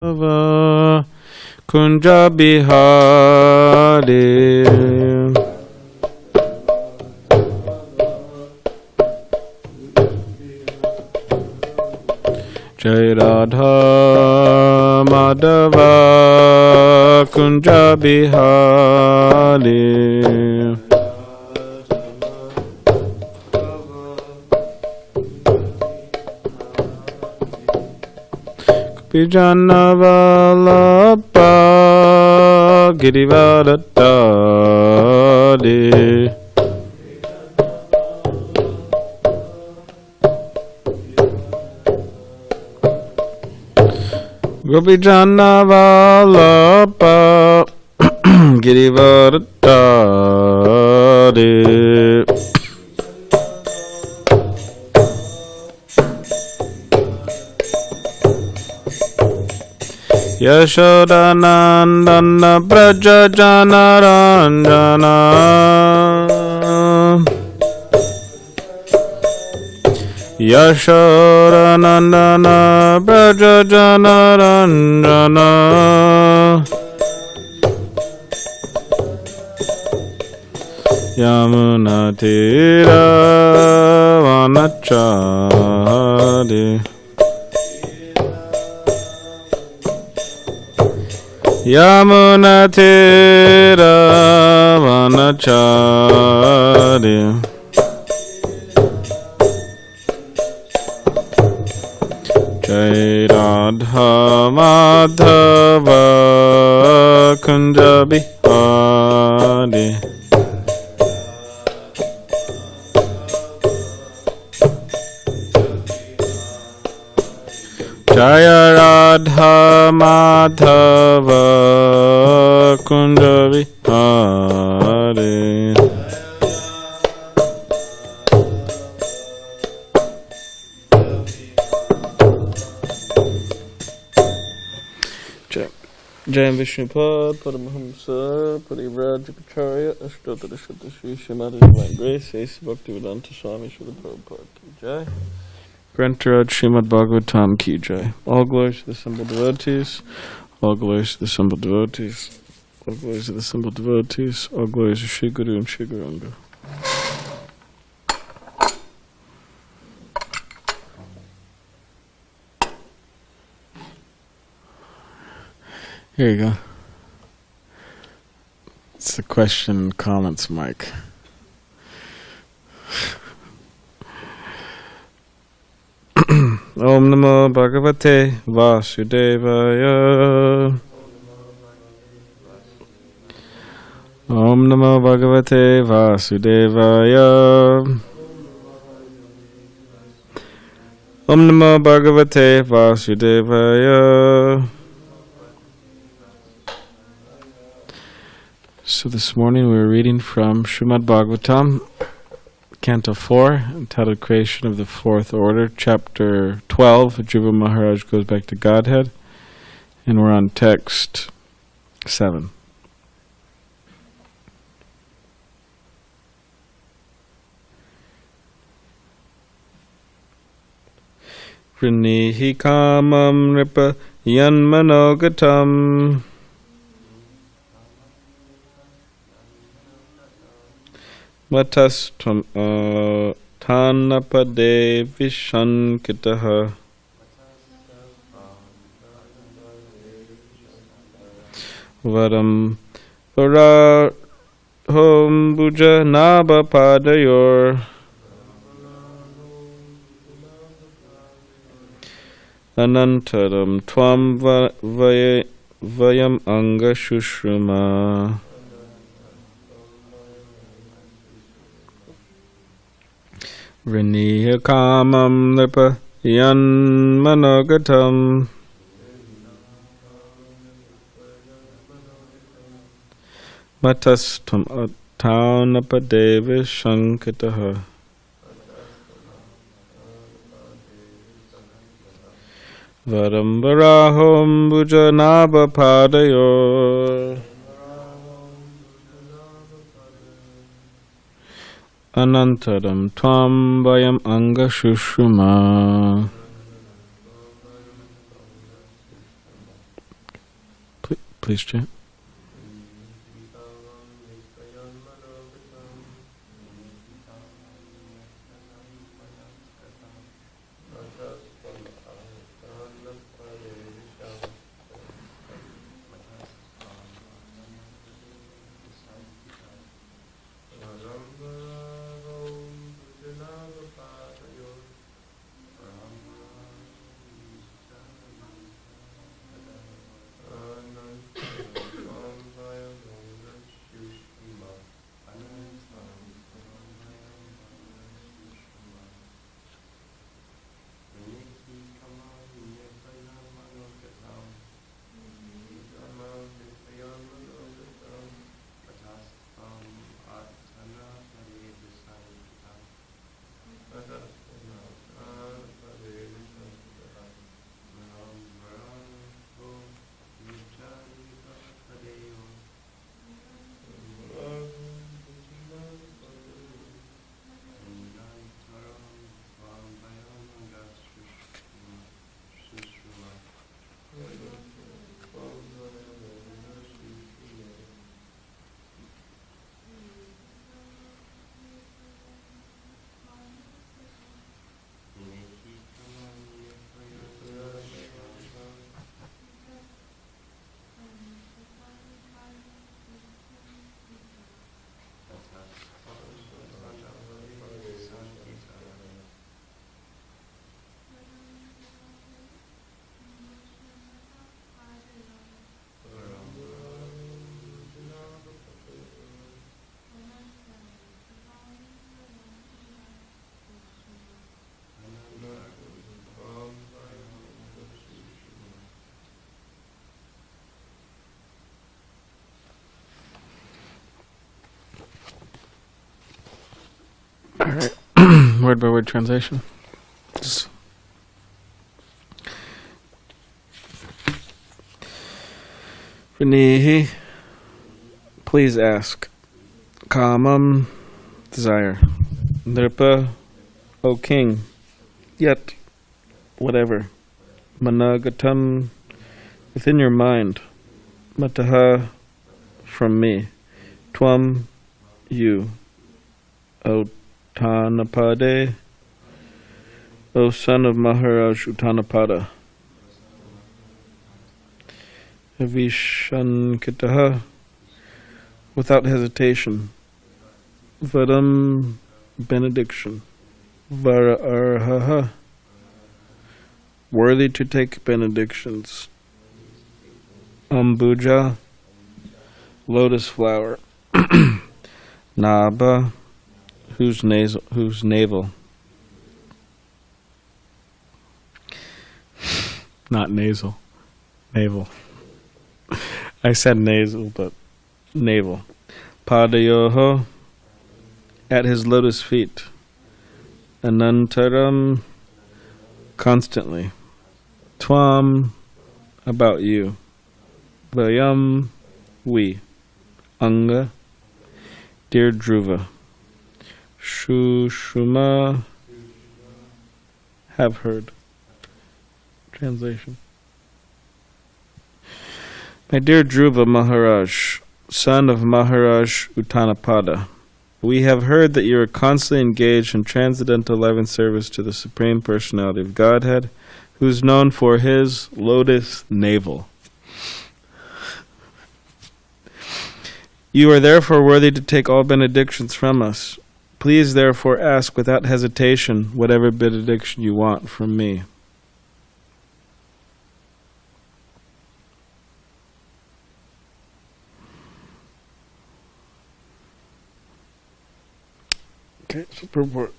Kunja Bihari Jai Radha Madhava Kunja Bihari Vijanavalapa Girivaratari Gopijanavalapa Girivaratari Yashodanandana Braja Janaranjana Yashodanandana Braja Janaranjana Yamuna Tira Vanachari Yamuna Tira Vanachari Jai Radha Madhava Kunja Bihari Jaya Radha Madhava Kunja Vihari Jai Vishnupad Paramahamsa Parivrajacharya Ashtotara Shri Srimati Divine Grace Ace Bhaktivedanta Swami Srila Prabhupada Ki Jai Grantaraj srimadbhagavatam Ki Jai. All glories to the simple devotees. All glories to the simple devotees. All glories to the simple devotees. All glories to Shri Guru and Shri Guranga. Here you go. It's the question and comments mic. Om Namo Bhagavate Vasudevaya. Om Namo Bhagavate Vasudevaya. Om Namo Bhagavate Vasudevaya. So this morning we were reading from Srimad Bhagavatam, Canto 4, entitled Creation of the Fourth Order, Chapter 12, Dhruva Maharaj goes back to Godhead, and we're on text 7. Vrinihi kamam ripa yanmanogatam Matastam tanapade vishankitaha Varam varahom buja nabapadayor Anantaram tvam vayam anga shushruma Vriniya kamam lipa yan manogatam Matastam atanapadeva shankitaha Varam varahom bujanaba padayor Anantaram tvam vayam anga shushuma Please chant. Alright, word by word translation. Vinihi, please ask. Kamam, desire. Nirpa, O king. Yet, whatever. Managatam, within your mind. Mataha, from me. Tvam, you. O Tanapade, O son of Maharaj Utanapada. Avishankitaha, without hesitation. Vadam, benediction. Vara arhaha, worthy to take benedictions. Ambuja, lotus flower. Naba, whose navel. Not nasal. Navel. I said nasal, but navel. Padayoho, at his lotus feet. Anantaram, constantly. Tvam, about you. Vayam, we. Anga, dear Dhruva. Shushuma, have heard. Translation. My dear Dhruva Maharaj, son of Maharaj Utanapada, we have heard that you are constantly engaged in transcendental loving service to the Supreme Personality of Godhead, who is known for his lotus navel. You are therefore worthy to take all benedictions from us. Please therefore ask without hesitation whatever benediction you want from me. Okay, so purport.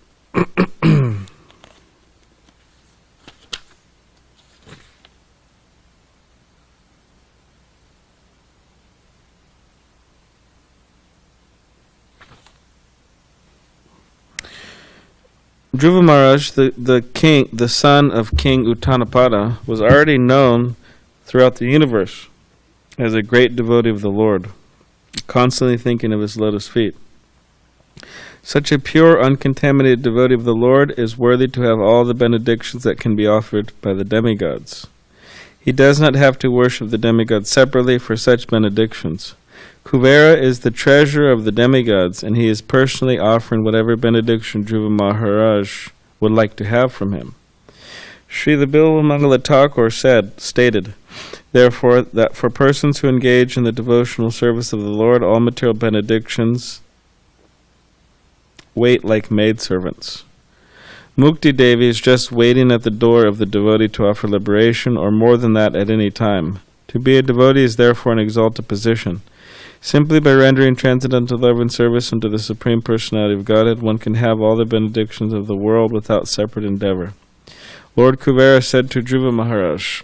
Dhruva Maharaj, the son of King Utanapada, was already known throughout the universe as a great devotee of the Lord, constantly thinking of his lotus feet. Such a pure, uncontaminated devotee of the Lord is worthy to have all the benedictions that can be offered by the demigods. He does not have to worship the demigods separately for such benedictions. Kuvera is the treasurer of the demigods, and he is personally offering whatever benediction Dhruva Maharaj would like to have from him. Srila Bilva Mangala Thakur stated, therefore, that for persons who engage in the devotional service of the Lord, all material benedictions wait like maidservants. Mukti Devi is just waiting at the door of the devotee to offer liberation, or more than that at any time. To be a devotee is therefore an exalted position. Simply by rendering transcendental love and service unto the Supreme Personality of Godhead, one can have all the benedictions of the world without separate endeavor. Lord Kuvera said to Dhruva Maharaj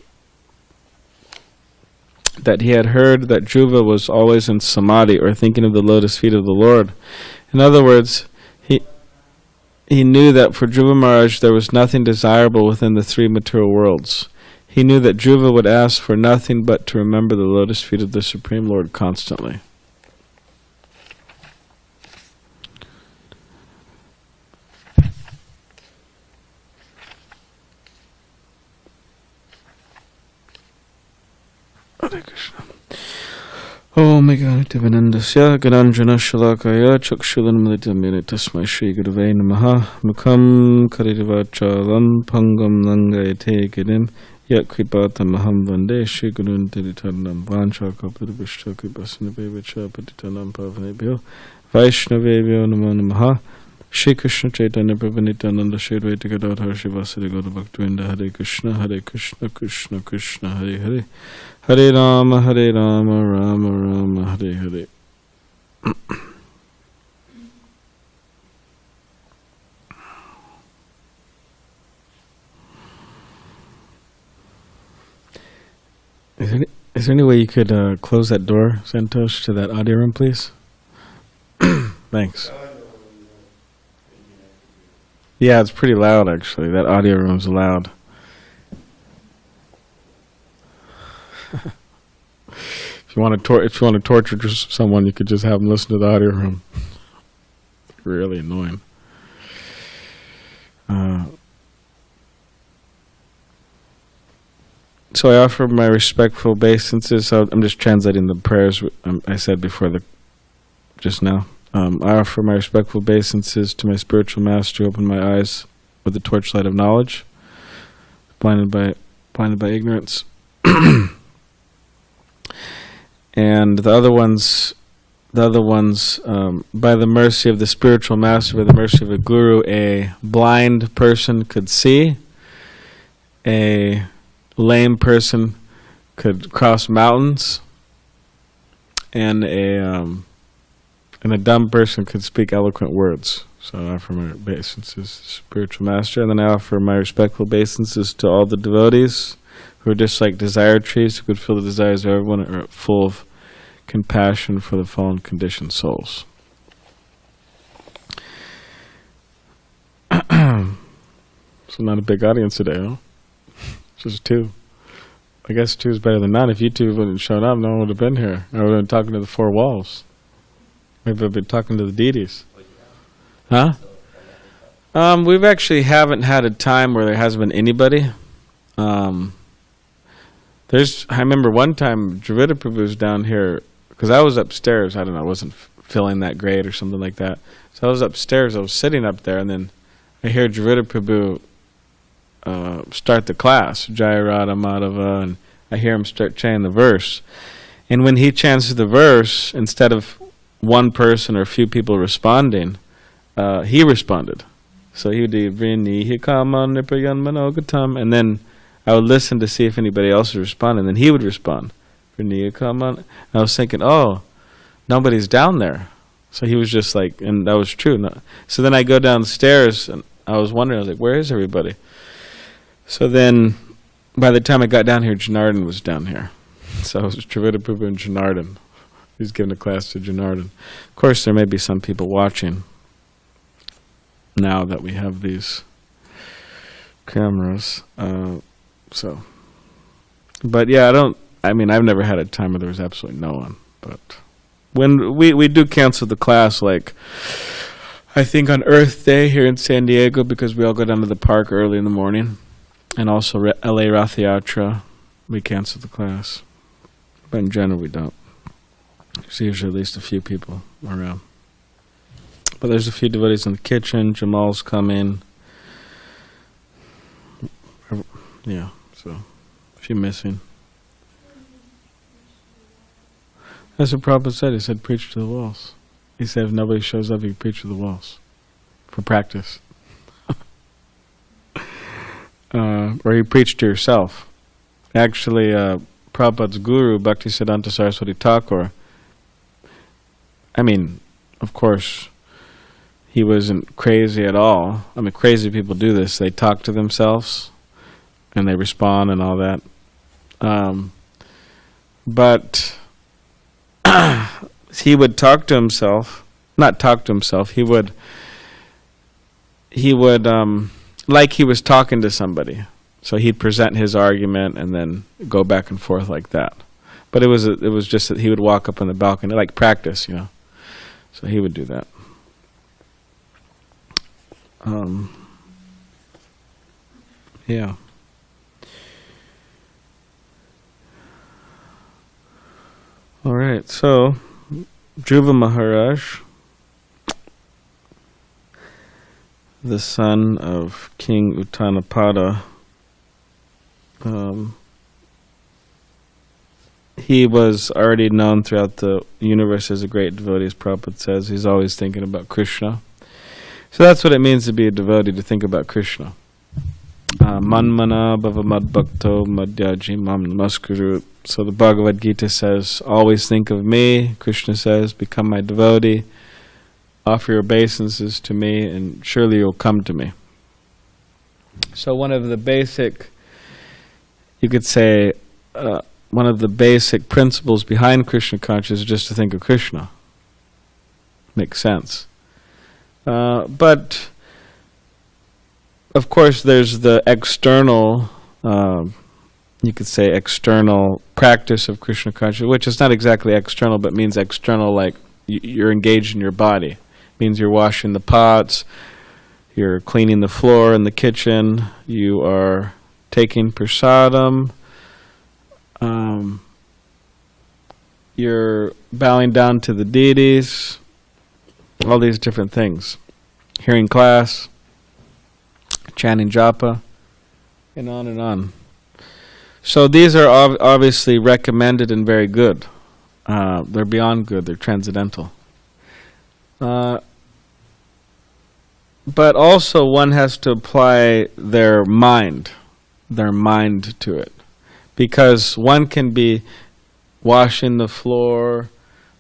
that he had heard that Dhruva was always in samadhi, or thinking of the lotus feet of the Lord. In other words, he knew that for Dhruva Maharaj there was nothing desirable within the three material worlds. He knew that Dhruva would ask for nothing but to remember the lotus feet of the Supreme Lord constantly. Hare Krishna. Om Meganitavanandasya Gananjana Shalakaya Chakshulanmalitamini Tasmai Shri Gurave Namaha Mukham Karirvachalam Pangam Langayate Gidim Yat Kripatamaham Vande Shri Gurun Tiritanam Vancha Kapurvishta Kripasanabevacha Patitanam Pavanebhyo Vaishnavebhyo Namo Namaha Shri Krishna Chaitanya Prabhu Nityananda Shri Advaita Gadadhar Shivasari Gaura Bhaktivinoda Hare Krishna Krishna Krishna Hare Hare Hare Rama Rama Rama Hare Hare. Is there any way you could close that door, Santosh, to that audio room, please? Thanks. Yeah, it's pretty loud, actually. That audio room's loud. If you want to torture someone, you could just have them listen to the audio room. Really annoying. So I offer my respectful obeisances. So I'm just translating the prayers I said before just now. I offer my respectful obeisances to my spiritual master who opened my eyes with the torchlight of knowledge, blinded by ignorance. And the other ones, by the mercy of the spiritual master, by the mercy of a guru, a blind person could see, a lame person could cross mountains, and a dumb person could speak eloquent words. So I offer my obeisances to the spiritual master, and then I offer my respectful obeisances to all the devotees who are just like desire trees, who could feel the desires of everyone, and are full of compassion for the fallen conditioned souls. So not a big audience today, huh? Just two. I guess two is better than none. If you two wouldn't have shown up, no one would have been here. I would have been talking to the four walls. Maybe I've been talking to the deities. Huh? We've actually haven't had a time where there hasn't been anybody. I remember one time Dravida Prabhu was down here, because I was upstairs. I don't know, I wasn't feeling that great or something like that. So I was upstairs, I was sitting up there, and then I hear Dravida Prabhu start the class, Jaya Radha Madhava, and I hear him start chanting the verse. And when he chants the verse, instead of one person or a few people responding, he responded. So he would do Vrini Hikama Nipayan Manogatam, and then I would listen to see if anybody else would respond, and then he would respond. Vrini Hikama. And I was thinking, oh, nobody's down there. So he was just like, and that was true. So then I go downstairs, and I was wondering, I was like, where is everybody? So then, by the time I got down here, Janardhan was down here. So it was Dravida Prabhu and Janardhan. He was giving a class to Janardhan. Of course, there may be some people watching now that we have these cameras. But yeah, I've never had a time where there was absolutely no one. But when we do cancel the class, like, I think on Earth Day here in SanDiego, because we all go down to the park early in the morning, and also LA Rath Yatra, we cancel the class. But in general, we don't. There's usually at least a few people around. But there's a few devotees in the kitchen. Jamal's coming. Yeah, so a few missing. That's what Prabhupada said. He said, preach to the walls. He said, if nobody shows up, you preach to the walls for practice. Or you preach to yourself. Actually, Prabhupada's guru, Bhaktisiddhanta Saraswati Thakur, I mean, of course, he wasn't crazy at all. I mean, crazy people do this. They talk to themselves, and they respond and all that. But he would talk to himself, not talk to himself, he would like he was talking to somebody. So he'd present his argument and then go back and forth like that. But it was just that he would walk up on the balcony, like practice, you know. So he would do that. Yeah. All right, so Dhruva Maharaj, the son of King Uttanapada, he was already known throughout the universe as a great devotee, as Prabhupada says. He's always thinking about Krishna. So that's what it means to be a devotee, to think about Krishna. Manmana bhava madbhakto madhyaji mam namaskuru. So the Bhagavad Gita says, always think of me. Krishna says, become my devotee. Offer your obeisances to me, and surely you'll come to me. So one of the basic, you could say, one of the basic principles behind Krishna consciousness is just to think of Krishna. Makes sense. But, of course, there's the external, you could say external practice of Krishna consciousness, which is not exactly external, but means external like you're engaged in your body. It means you're washing the pots, you're cleaning the floor in the kitchen, you are taking prasadam, you're bowing down to the deities, all these different things. Hearing class, chanting japa, and on and on. So these are obviously recommended and very good. They're beyond good, they're transcendental. But also one has to apply their mind to it. Because one can be washing the floor,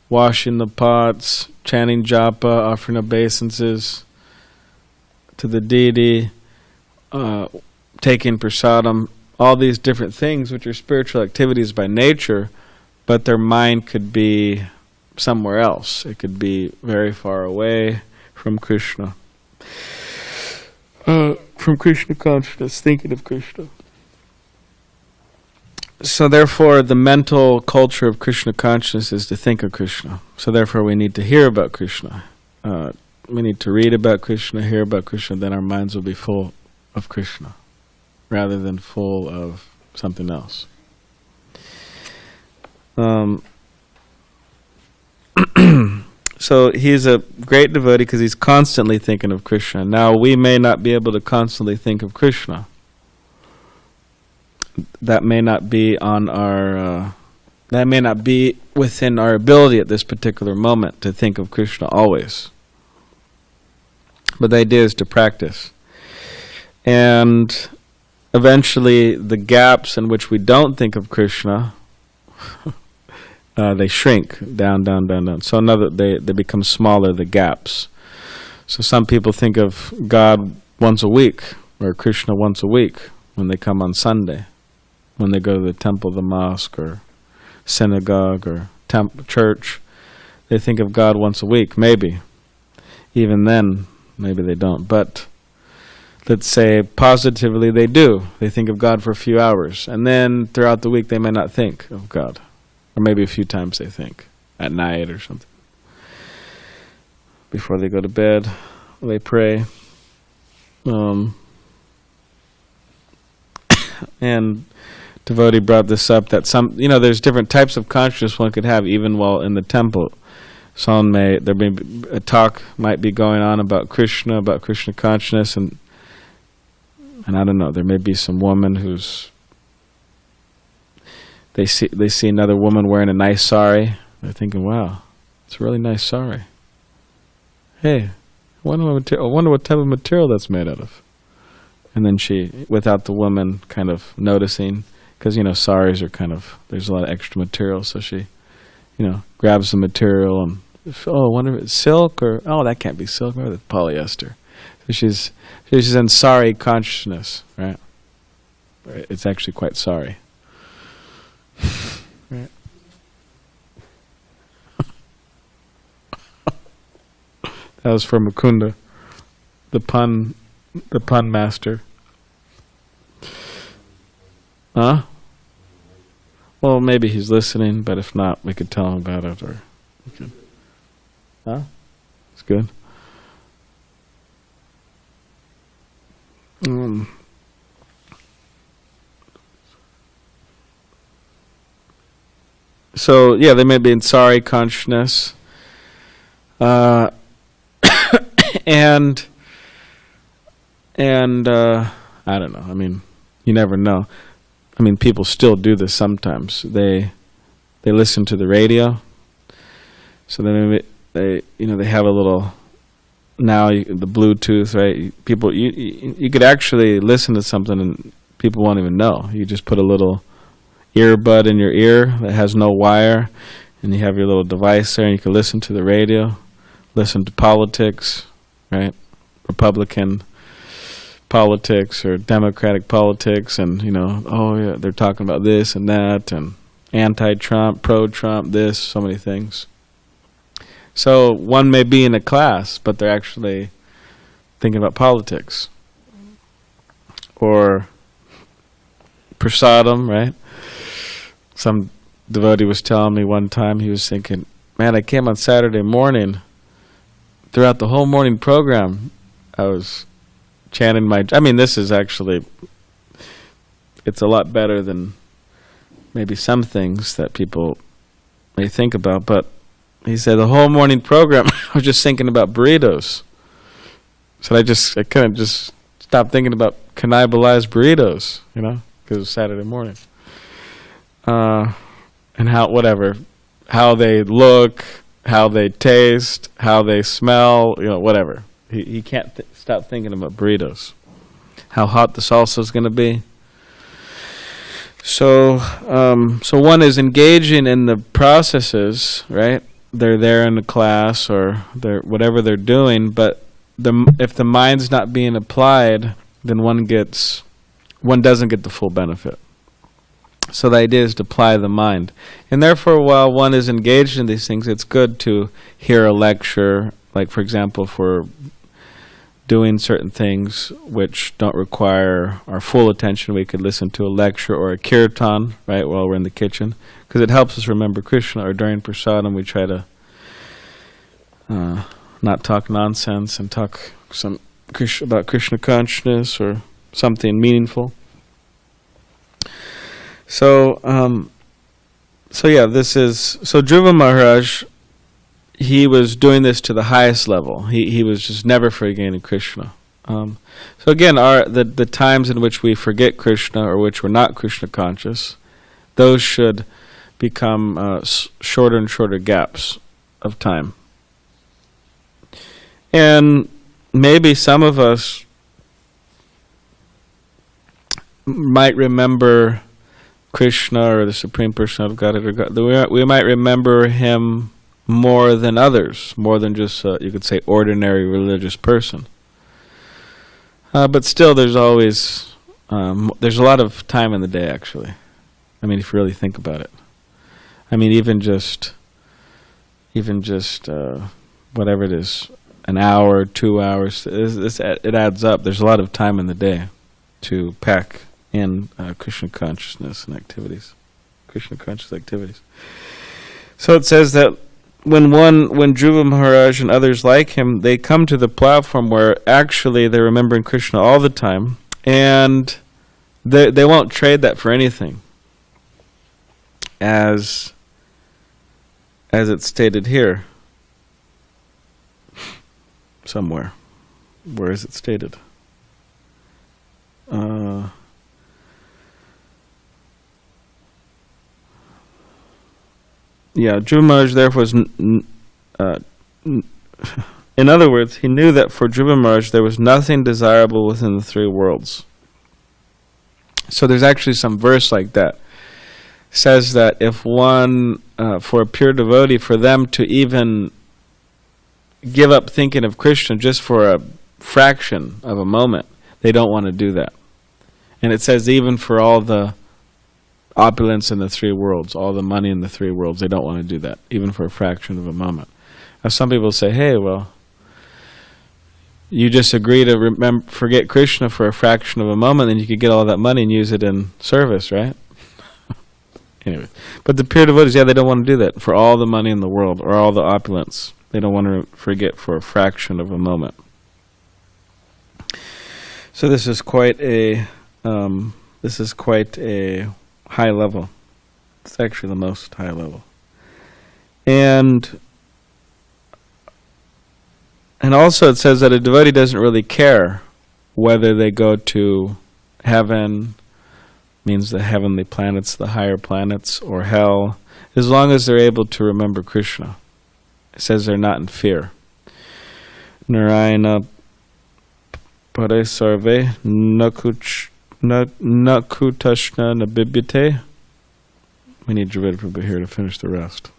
washing the pots, chanting japa, offering obeisances to the deity, taking prasadam, all these different things which are spiritual activities by nature, but their mind could be somewhere else. It could be very far away from Krishna. From Krishna consciousness, thinking of Krishna. So therefore, the mental culture of Krishna consciousness is to think of Krishna. So therefore, we need to hear about Krishna. We need to read about Krishna, hear about Krishna, then our minds will be full of Krishna, rather than full of something else. So he's a great devotee because he's constantly thinking of Krishna. Now, we may not be able to constantly think of Krishna. That may not be on our, that may not be within our ability at this particular moment to think of Krishna always. But the idea is to practice. And eventually the gaps in which we don't think of Krishna, they shrink down. So they become smaller, the gaps. So some people think of God once a week, or Krishna once a week, when they come on Sunday. When they go to the temple, the mosque, or synagogue, or church, they think of God once a week, maybe. Even then, maybe they don't. But let's say positively they do. They think of God for a few hours. And then throughout the week they may not think of God. Or maybe a few times they think, at night or something. Before they go to bed, they pray. And devotee brought this up, that there's different types of consciousness one could have even while in the temple. There may be a talk might be going on about Krishna consciousness, and I don't know, there may be some woman who's, they see another woman wearing a nice sari. They're thinking, wow, it's a really nice sari. Hey, I wonder what type of material that's made out of. And then she, without the woman kind of noticing, because, saris are there's a lot of extra material, so she, grabs the material and, I wonder if it's silk, or, that can't be silk, maybe it's polyester. So she's in sari consciousness, right? It's actually quite sorry. Right. That was from Mukunda, the pun master. Huh? Well, maybe he's listening, but if not, we could tell him about it, or we could. Huh? It's good. So yeah, they may be in sorry consciousness, and I don't know. I mean, you never know. I mean, people still do this sometimes. They listen to the radio, so they have a little now the Bluetooth, right? People you could actually listen to something and people won't even know. You just put a little earbud in your ear that has no wire, and you have your little device there, and you can listen to the radio, listen to politics, right? Republican politics or Democratic politics, and they're talking about this and that, and anti-Trump, pro-Trump, this, so many things. So one may be in a class, but they're actually thinking about politics. Or prasadam, right? Some devotee was telling me one time, he was thinking, man, I came on Saturday morning, throughout the whole morning program, I was chanting this is actually, it's a lot better than maybe some things that people may think about, but he said the whole morning program, I was just thinking about burritos. So I couldn't just stop thinking about cannibalized burritos, because it was Saturday morning. And how they look, how they taste, how they smell, whatever. He can't stop thinking about burritos. How hot the salsa is going to be. So one is engaging in the processes, right? They're there in the class or they're whatever they're doing, but if the mind's not being applied, then one doesn't get the full benefit. So the idea is to apply the mind. And therefore, while one is engaged in these things, it's good to hear a lecture, like, for example, if we're doing certain things which don't require our full attention, we could listen to a lecture or a kirtan, right, while we're in the kitchen, because it helps us remember Krishna. Or during prasadam, we try to not talk nonsense and talk about Krishna consciousness or something meaningful. So Dhruva Maharaj, he was doing this to the highest level. He was just never forgetting Krishna. So again, the times in which we forget Krishna or which we're not Krishna conscious, those should become shorter and shorter gaps of time. And maybe some of us might remember Krishna or the Supreme Person of Godhead, or God, we might remember him more than others, more than just, you could say, ordinary religious person. But still, there's always, there's a lot of time in the day, actually. I mean, if you really think about it. I mean, even just whatever it is, an hour, 2 hours, it adds up. There's a lot of time in the day to pack in Krishna consciousness and activities, Krishna conscious activities. So it says that when Dhruva Maharaj and others like him, they come to the platform where actually they're remembering Krishna all the time, and they won't trade that for anything. as it's stated here somewhere. Where is it stated? Dhruva Maharaj therefore was in other words, he knew that for Dhruva Maharaj there was nothing desirable within the three worlds. So there's actually some verse like that. Says that if one, for a pure devotee, for them to even give up thinking of Krishna just for a fraction of a moment, they don't want to do that. And it says even for all the opulence in the three worlds, all the money in the three worlds, they don't want to do that, even for a fraction of a moment. Now some people say, hey, well, you just agree to forget Krishna for a fraction of a moment, then you could get all that money and use it in service, right? Anyway, but the pure devotees, they don't want to do that for all the money in the world or all the opulence. They don't want to forget for a fraction of a moment. So this is quite a high level. It's actually the most high level. And also it says that a devotee doesn't really care whether they go to heaven, means the heavenly planets, the higher planets, or hell, as long as they're able to remember Krishna. It says they're not in fear. Narayana pare sarve nakutashna nabibhyate. We need Javed Prabhu here to finish the rest.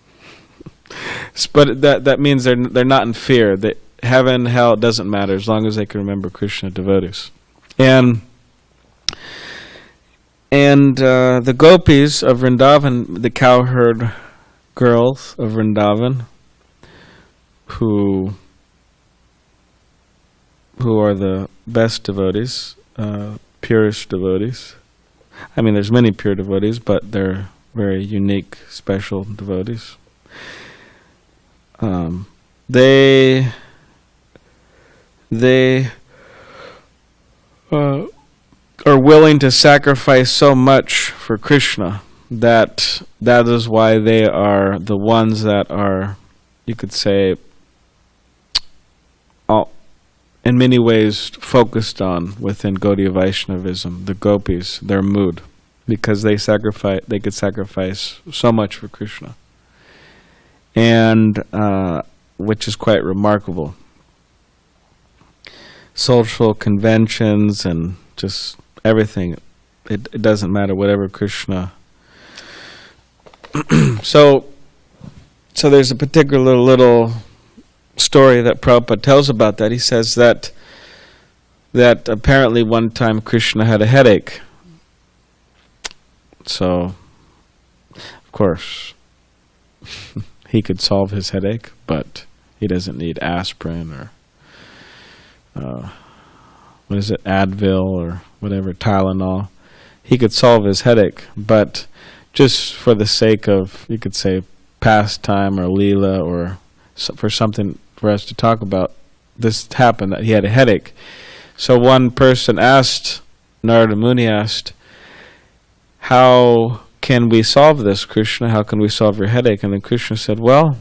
But that means they're not in fear. That heaven, hell, it doesn't matter as long as they can remember Krishna devotees. And the gopis of Vrindavan, the cowherd girls of Vrindavan, who are the best devotees, purest devotees. I mean, there's many pure devotees, but they're very unique, special devotees. They are willing to sacrifice so much for Krishna that is why they are the ones that are, you could say, in many ways focused on within Gaudiya Vaishnavism, the gopis, their mood, because they could sacrifice so much for Krishna, and which is quite remarkable. Social conventions and just everything, it doesn't matter, whatever Krishna. So there's a particular little story that Prabhupada tells about that. He says that apparently one time Krishna had a headache. So, of course, he could solve his headache, but he doesn't need aspirin or Advil or whatever, Tylenol. He could solve his headache, but just for the sake of, you could say, pastime or Leela, or for something for us to talk about, this happened, that he had a headache. So one person asked, Narada Muni asked, how can we solve this, Krishna? How can we solve your headache? And then Krishna said, well,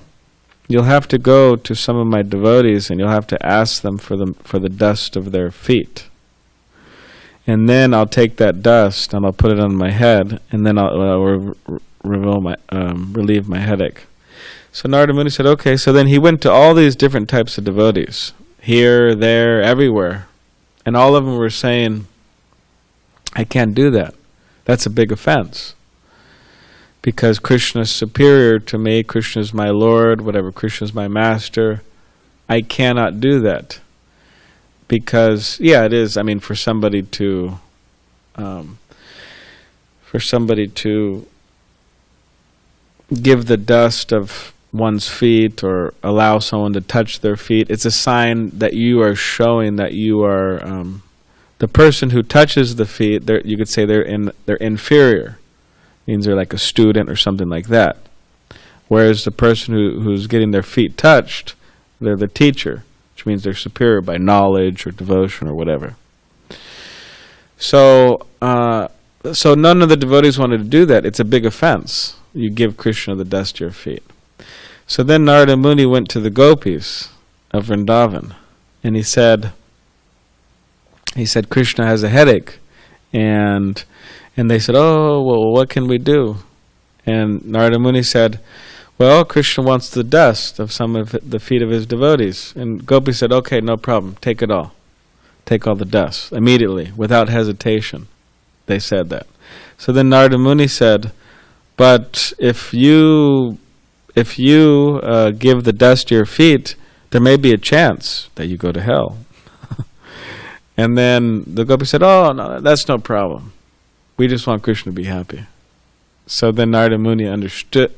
you'll have to go to some of my devotees and you'll have to ask them for the dust of their feet. And then I'll take that dust and I'll put it on my head, and then I'll relieve my headache. So Narada Muni said, okay. So then he went to all these different types of devotees, here, there, everywhere. And all of them were saying, I can't do that. That's a big offense. Because Krishna is superior to me, Krishna is my Lord, whatever, Krishna is my master. I cannot do that. Because, it is, for somebody to give the dust of one's feet or allow someone to touch their feet, it's a sign that you are showing that you are the person who touches the feet. You could say they're inferior. Means they're like a student or something like that. Whereas the person who's getting their feet touched, they're the teacher, which means they're superior by knowledge or devotion or whatever. So So none of the devotees wanted to do that. It's a big offense. You give Krishna the dust to your feet. So then Narada Muni went to the gopis of Vrindavan, and he said, Krishna has a headache, and they said, oh, well, what can we do? And Narada Muni said, well, Krishna wants the dust of some of the feet of his devotees. And Gopi said, okay, no problem, take it all. Take all the dust, immediately, without hesitation. They said that. So then Narada Muni said, but if you give the dust to your feet, there may be a chance that you go to hell. And then the Gopi said, oh, no, that's no problem. We just want Krishna to be happy. So then Narada Muni understood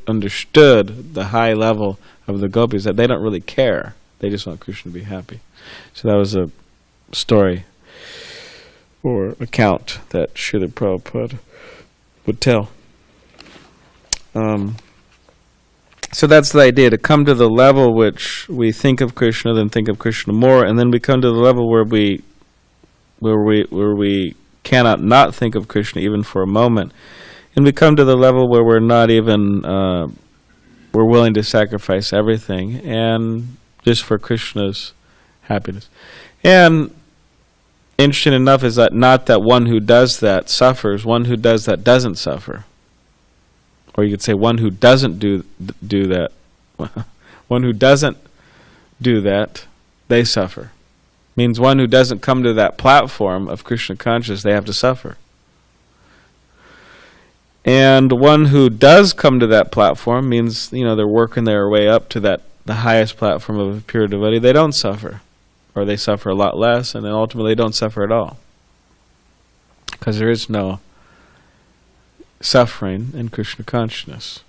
the high level of the gopis, that they don't really care. They just want Krishna to be happy. So that was a story or account that Srila Prabhupada would tell. So that's the idea, to come to the level which we think of Krishna, then think of Krishna more, and then we come to the level where we cannot not think of Krishna even for a moment. And we come to the level where we're not even, we're willing to sacrifice everything, and just for Krishna's happiness. And interesting enough is that not that one who does that suffers, one who does that doesn't suffer. Or you could say one who doesn't do that, one who doesn't do that, they suffer. Means one who doesn't come to that platform of Krishna consciousness, they have to suffer. And one who does come to that platform means, they're working their way up to the highest platform of a pure devotee. They don't suffer, or they suffer a lot less, and then ultimately they don't suffer at all, because there is no suffering in Krishna consciousness.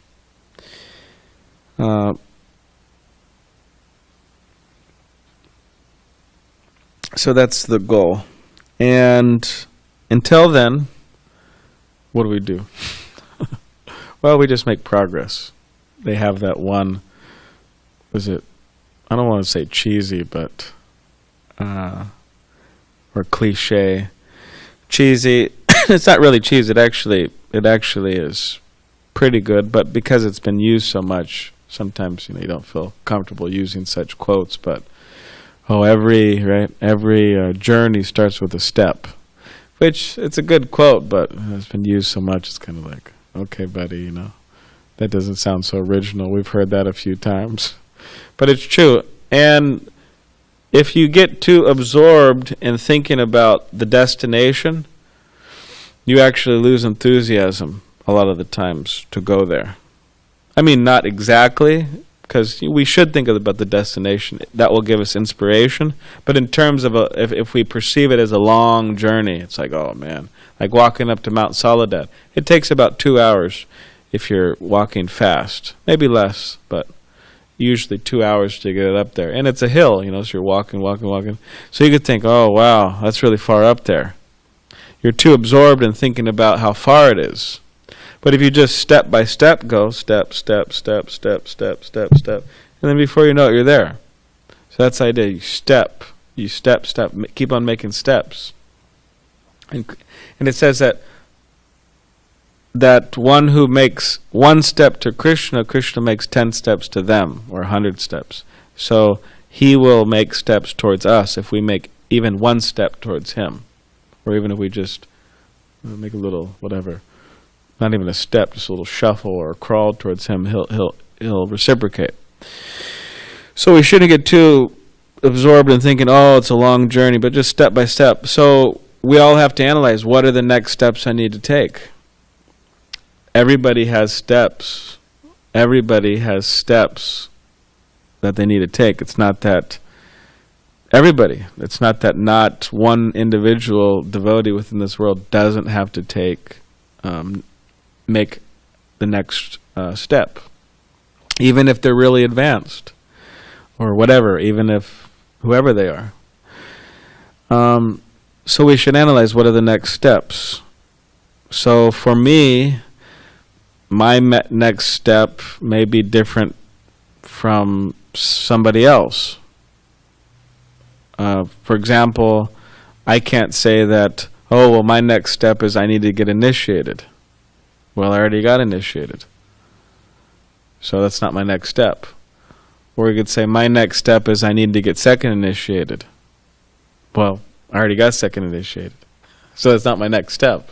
So that's the goal. And until then, what do? Well, we just make progress. They have that one, I don't want to say cheesy, but, or cliche. Cheesy, it's not really cheesy, it actually is pretty good, but because it's been used so much, sometimes, you don't feel comfortable using such quotes, but, every journey starts with a step. Which, it's a good quote, but it's been used so much, it's kind of like, okay, buddy, that doesn't sound so original. We've heard that a few times. But it's true. And if you get too absorbed in thinking about the destination, you actually lose enthusiasm a lot of the times to go there. I mean, not exactly, because we should think about the destination. That will give us inspiration. But in terms of, if we perceive it as a long journey, it's like, oh man, like walking up to Mount Soledad. It takes about 2 hours if you're walking fast. Maybe less, but usually 2 hours to get up there. And it's a hill, so you're walking. So you could think, oh wow, that's really far up there. You're too absorbed in thinking about how far it is. But if you just step by step go, step, and then before you know it, you're there. So that's the idea. You step, keep on making steps. And it says that one who makes one step to Krishna, Krishna makes 10 steps to them, or 100 steps. So he will make steps towards us if we make even one step towards him. Or even if we just make a little, whatever, not even a step, just a little shuffle or a crawl towards him, he'll reciprocate. So we shouldn't get too absorbed in thinking, oh, it's a long journey, but just step by step. So we all have to analyze, what are the next steps I need to take? Everybody has steps. Everybody has steps that they need to take. It's not that everybody. It's not that not one individual devotee within this world doesn't have to make the next step, even if they're really advanced, or whatever, even if whoever they are. So we should analyze, what are the next steps. So for me, my next step may be different from somebody else. For example, I can't say that, Oh, well, my next step is I need to get initiated. Well, I already got initiated. So that's not my next step. Or we could say, my next step is I need to get second initiated. Well, I already got second initiated. So that's not my next step.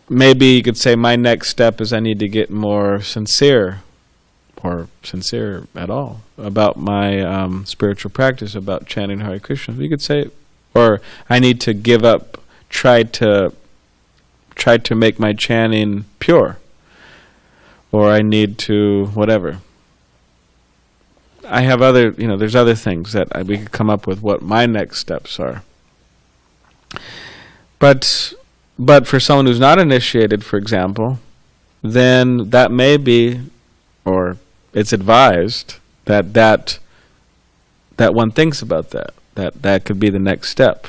Maybe you could say, my next step is I need to get more sincere, or sincere at all, about my spiritual practice, about chanting Hare Krishna. You could say, or I need to give up, try to make my chanting pure. Or I need to, whatever. I have other, there's other things that we could come up with what my next steps are. But for someone who's not initiated, for example, then that may be, or it's advised that one thinks about that could be the next step.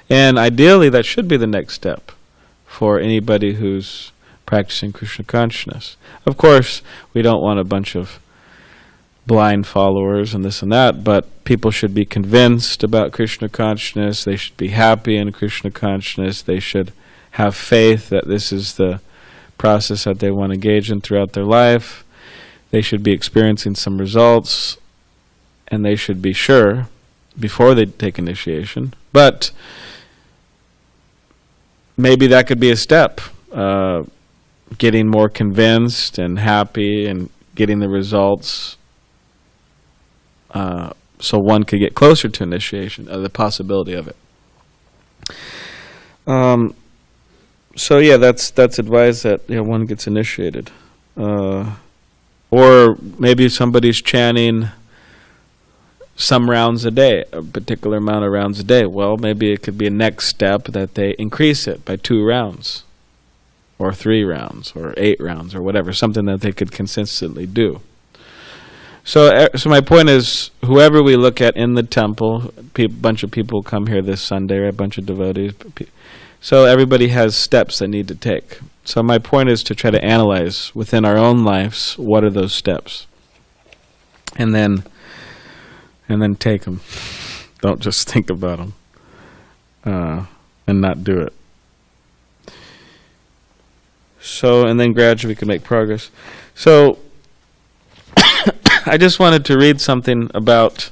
And ideally that should be the next step for anybody who's practicing Krishna consciousness. Of course, we don't want a bunch of blind followers and this and that, but people should be convinced about Krishna consciousness. They should be happy in Krishna consciousness. They should have faith that this is the process that they want to engage in throughout their life. They should be experiencing some results, and they should be sure before they take initiation. But maybe that could be a step. Getting more convinced and happy and getting the results, so one could get closer to initiation, the possibility of it. So yeah, that's advised that one gets initiated. Or maybe somebody's chanting some rounds a day, a particular amount of rounds a day. Well, maybe it could be a next step that they increase it by 2 rounds. Or 3 rounds, or 8 rounds, or whatever, something that they could consistently do. So my point is, whoever we look at in the temple, a bunch of people come here this Sunday, right? A bunch of devotees. So everybody has steps they need to take. So my point is to try to analyze within our own lives, what are those steps? And then take them. Don't just think about them and not do it. So, and then gradually we can make progress. So, I just wanted to read something about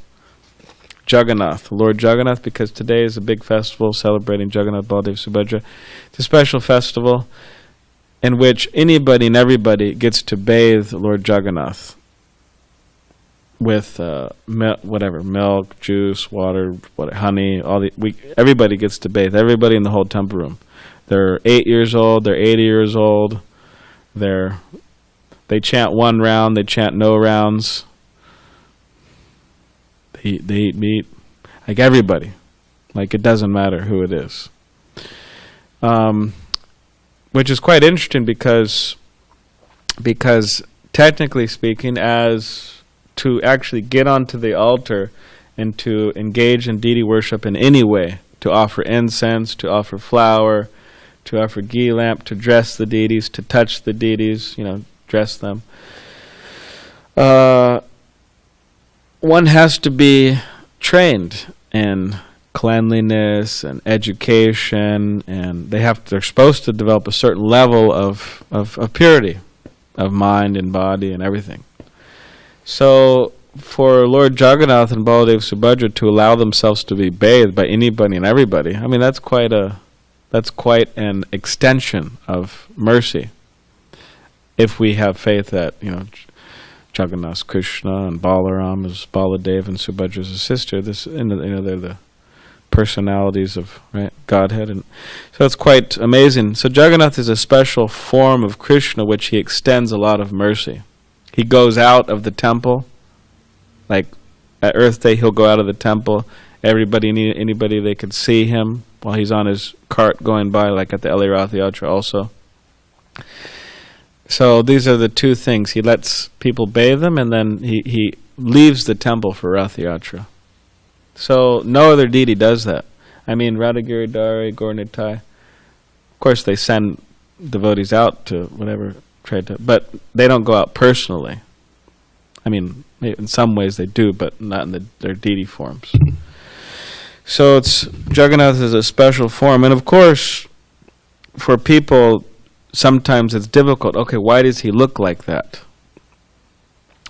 Jagannath, Lord Jagannath, because today is a big festival celebrating Jagannath, Baladev, Subhadra. It's a special festival in which anybody and everybody gets to bathe Lord Jagannath with milk, juice, water, honey, everybody gets to bathe, everybody in the whole temple room. They're 8 years old, they're 80 years old, they chant 1 round, they chant no rounds, they eat meat, like everybody, like it doesn't matter who it is. Which is quite interesting because technically speaking, as to actually get onto the altar and to engage in deity worship in any way, to offer incense, to offer flower, to offer ghee lamp, to dress the deities, to touch the deities, dress them. One has to be trained in cleanliness and education, and they're supposed to develop a certain level of purity of mind and body and everything. So for Lord Jagannath and Baladev Subhadra to allow themselves to be bathed by anybody and everybody, I mean that's quite an extension of mercy. If we have faith that Jagannath's Krishna and Balarama is Baladev and Subhadra's a sister, they're the personalities of Godhead, and so it's quite amazing. So Jagannath is a special form of Krishna which he extends a lot of mercy. He goes out of the temple, like at Earth Day he'll go out of the temple, anybody they could see him while he's on his cart going by, like at the LA Rath Yatra also. So these are the 2 things. He lets people bathe him, and then he leaves the temple for Rath Yatra. So no other deity does that. I mean, Radhagiridhari, Gauranitai, of course they send devotees out to whatever, but they don't go out personally. I mean, in some ways they do, but not in their deity forms. So it's Jagannath is a special form, and of course, for people, sometimes it's difficult. Okay, why does he look like that?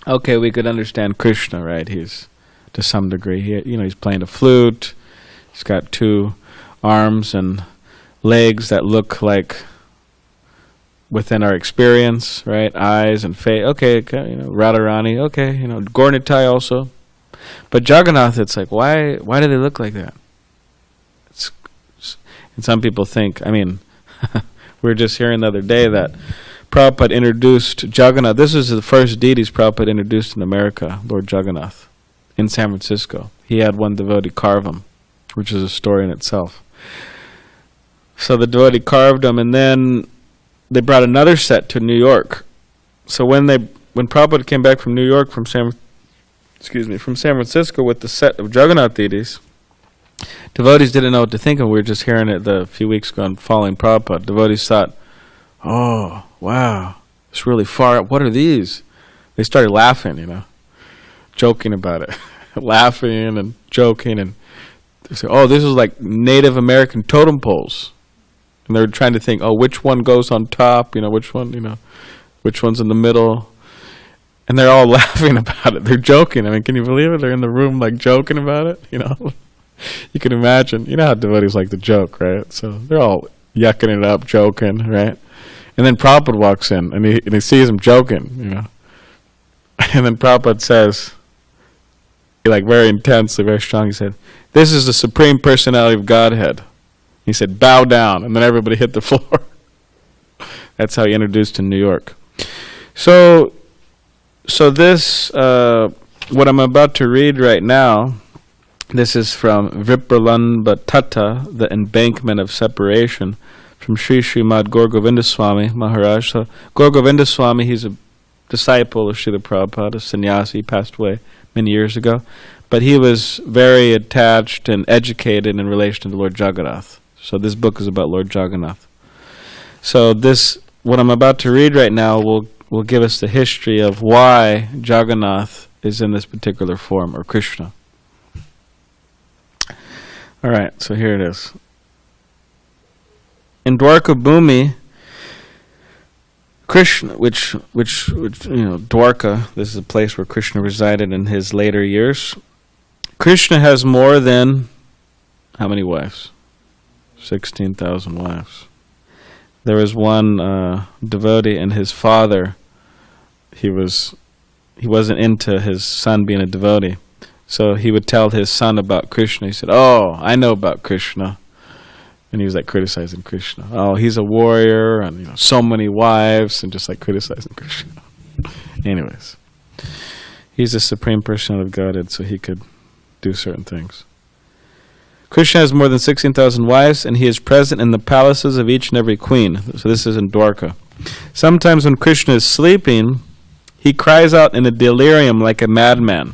Okay, we could understand Krishna, right? He's to some degree, he's playing a flute. He's got two arms and legs that look like within our experience, right? Eyes and face. Okay, Radharani. Okay, Gaurnitai also. But Jagannath, it's like, why do they look like that? And some people think, we were just hearing the other day that Prabhupada introduced Jagannath. This is the first deities Prabhupada introduced in America, Lord Jagannath, in San Francisco. He had one devotee carve him, which is a story in itself. So the devotee carved him, and then they brought another set to New York. So when Prabhupada came back from New York, from San Francisco with the set of Jagannath deities, devotees didn't know what to think of. We were just hearing it a few weeks ago on following Prabhupada. Devotees thought, oh, wow, it's really far up. What are these? They started laughing, joking about it. Laughing and joking, and they said, oh, this is like Native American totem poles. And they were trying to think, oh, which one goes on top, which one, which one's in the middle. And they're all laughing about it. They're joking. Can you believe it? They're in the room like joking about it, You can imagine. You know how devotees like to joke, right? So they're all yucking it up, joking, right? And then Prabhupada walks in, and he sees him joking, And then Prabhupada says, very intensely, very strong, he said, this is the Supreme Personality of Godhead. He said, bow down, and then everybody hit the floor. That's how he introduced in New York. So this, what I'm about to read right now, this is from Vipralambha, the Embankment of Separation, from Srimad Gaur Govinda Swami Maharaj. So Gaur Govinda Swami, he's a disciple of Srila Prabhupada, a sannyasi. He passed away many years ago. But he was very attached and educated in relation to Lord Jagannath. So this book is about Lord Jagannath. So what I'm about to read right now will give us the history of why Jagannath is in this particular form, or Krishna. All right, so here it is. In Dwarka Bhumi, Krishna, which Dwarka, this is a place where Krishna resided in his later years. Krishna has more than how many wives? 16,000 wives. There was one devotee, and his father, he wasn't into his son being a devotee. So he would tell his son about Krishna. He said, oh, I know about Krishna. And he was criticizing Krishna. Oh, he's a warrior, and so many wives, and just criticizing Krishna. Anyways, he's the Supreme Personality of Godhead, so he could do certain things. Krishna has more than 16,000 wives, and he is present in the palaces of each and every queen. So this is in Dwarka. Sometimes when Krishna is sleeping, he cries out in a delirium like a madman.